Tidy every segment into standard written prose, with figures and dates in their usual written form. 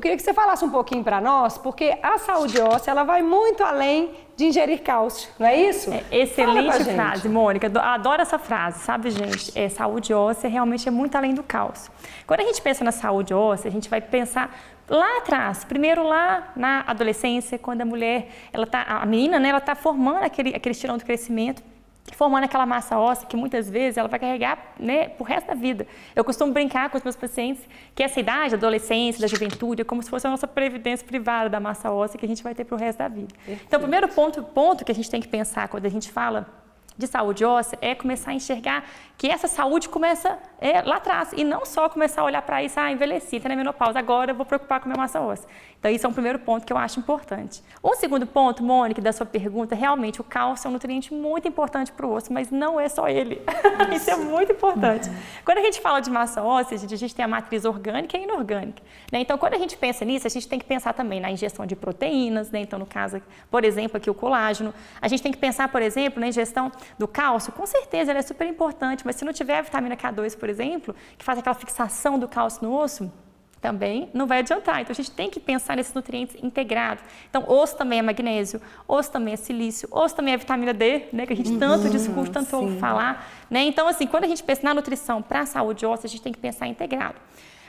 queria que você falasse um pouquinho para nós, porque a saúde óssea, ela vai muito além de ingerir cálcio, não é isso? Excelente frase, Mônica. Adoro essa frase, sabe, gente? Saúde óssea realmente é muito além do cálcio. Quando a gente pensa na saúde óssea, a gente vai pensar lá atrás, primeiro lá na adolescência, quando a mulher, a menina, né, ela está formando aquele estilão do crescimento, formando aquela massa óssea que muitas vezes ela vai carregar, né, pro resto da vida. Eu costumo brincar com os meus pacientes que essa idade, a adolescência, da juventude, é como se fosse a nossa previdência privada da massa óssea que a gente vai ter pro resto da vida. Perfeito. Então, o primeiro ponto que a gente tem que pensar quando a gente fala de saúde óssea é começar a enxergar que essa saúde começa lá atrás e não só começar a olhar para isso, envelheci, está na menopausa, agora eu vou preocupar com a minha massa óssea. Então, isso é um primeiro ponto que eu acho importante. Um segundo ponto, Mônica, da sua pergunta, realmente o cálcio é um nutriente muito importante para o osso, mas não é só ele. Isso é muito importante. Quando a gente fala de massa óssea, a gente tem a matriz orgânica e inorgânica, né? Então, quando a gente pensa nisso, a gente tem que pensar também na ingestão de proteínas, né? Então, no caso, por exemplo, aqui o colágeno. A gente tem que pensar, por exemplo, na ingestão do cálcio. Com certeza, ela é super importante, mas se não tiver a vitamina K2, por exemplo, que faz aquela fixação do cálcio no osso, também não vai adiantar. Então, a gente tem que pensar nesses nutrientes integrados. Então, osso também é magnésio, osso também é silício, osso também é vitamina D, né, que a gente tanto discute, tanto ouve falar, né? Então, assim, quando a gente pensa na nutrição para a saúde óssea, a gente tem que pensar integrado.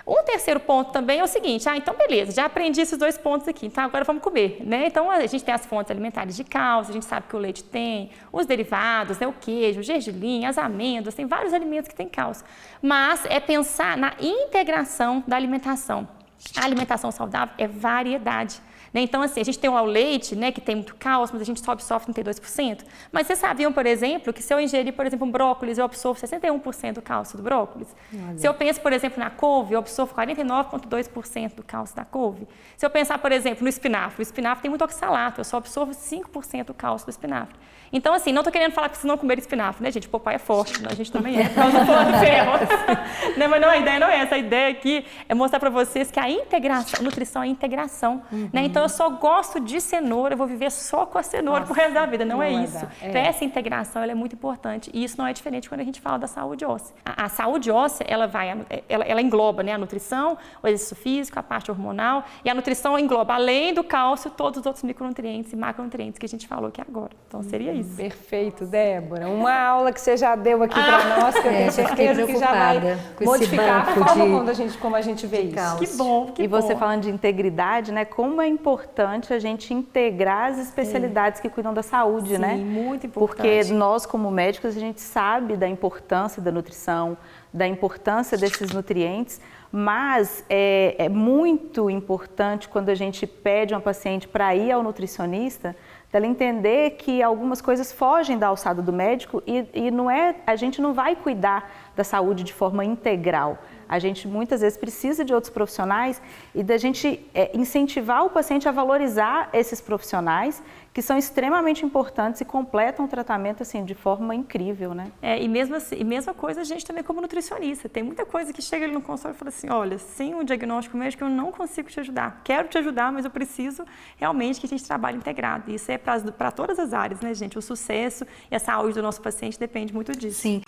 Um terceiro ponto também é o seguinte, então beleza, já aprendi esses dois pontos aqui, então agora vamos comer, né? Então a gente tem as fontes alimentares de cálcio, a gente sabe que o leite tem, os derivados, né? O queijo, o gergelim, as amêndoas, tem vários alimentos que têm cálcio. Mas é pensar na integração da alimentação. A alimentação saudável é variedade. Então, assim, a gente tem o leite, né, que tem muito cálcio, mas a gente só absorve 32%. Mas vocês sabiam, por exemplo, que se eu ingerir, por exemplo, um brócolis, eu absorvo 61% do cálcio do brócolis? Olha. Se eu penso, por exemplo, na couve, eu absorvo 49,2% do cálcio da couve. Se eu pensar, por exemplo, no espinafre, o espinafre tem muito oxalato, eu só absorvo 5% do cálcio do espinafre. Então, assim, não estou querendo falar que vocês não comer espinafre, né, gente? O papai é forte, a gente também é, por causa do plano de ferro. Né? Mas não, a ideia não é essa. A ideia aqui é mostrar para vocês que a integração, a nutrição é integração. Né? Então, eu só gosto de cenoura, eu vou viver só com a cenoura pro resto da vida. Não é isso. Então, essa integração ela é muito importante. E isso não é diferente quando a gente fala da saúde óssea. A saúde óssea, ela engloba, né, a nutrição, o exercício físico, a parte hormonal. E a nutrição engloba, além do cálcio, todos os outros micronutrientes e macronutrientes que a gente falou aqui agora. Então, seria isso. Perfeito, Débora. Uma aula que você já deu aqui para nós, que eu tenho certeza que já vai modificar a forma como a gente vê isso. Que bom, que bom. E você falando de integridade, né? Como é importante a gente integrar as especialidades que cuidam da saúde, né? Sim, muito importante. Porque nós, como médicos, a gente sabe da importância da nutrição, da importância desses nutrientes, mas é muito importante quando a gente pede uma paciente para ir ao nutricionista, dela entender que algumas coisas fogem da alçada do médico e a gente não vai cuidar da saúde de forma integral. A gente muitas vezes precisa de outros profissionais e da gente incentivar o paciente a valorizar esses profissionais que são extremamente importantes e completam o tratamento assim de forma incrível, né? E mesma coisa a gente também como nutricionista. Tem muita coisa que chega ali no consultório e fala assim, olha, sem um diagnóstico médico eu não consigo te ajudar. Quero te ajudar, mas eu preciso realmente que a gente trabalhe integrado. Isso é para todas as áreas, né, gente? O sucesso e a saúde do nosso paciente depende muito disso. Sim.